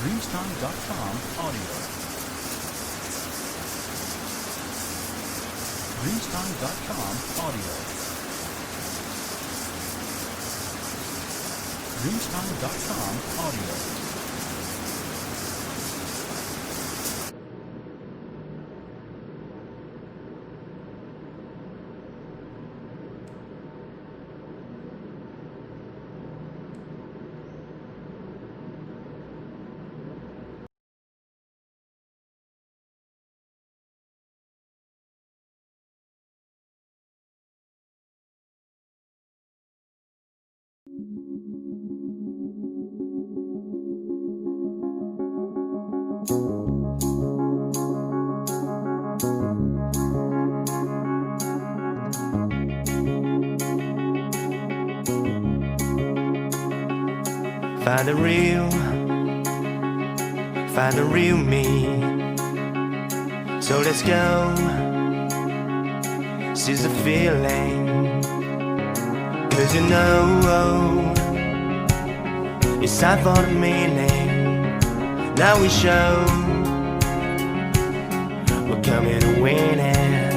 Dreamstime.com audio. Dreamstime.com audio. Dreamstime.com audio. Find the real me. So let's go, seize the feeling. 'Cause you know, it's time for the meaning. Now we show we're coming to win it.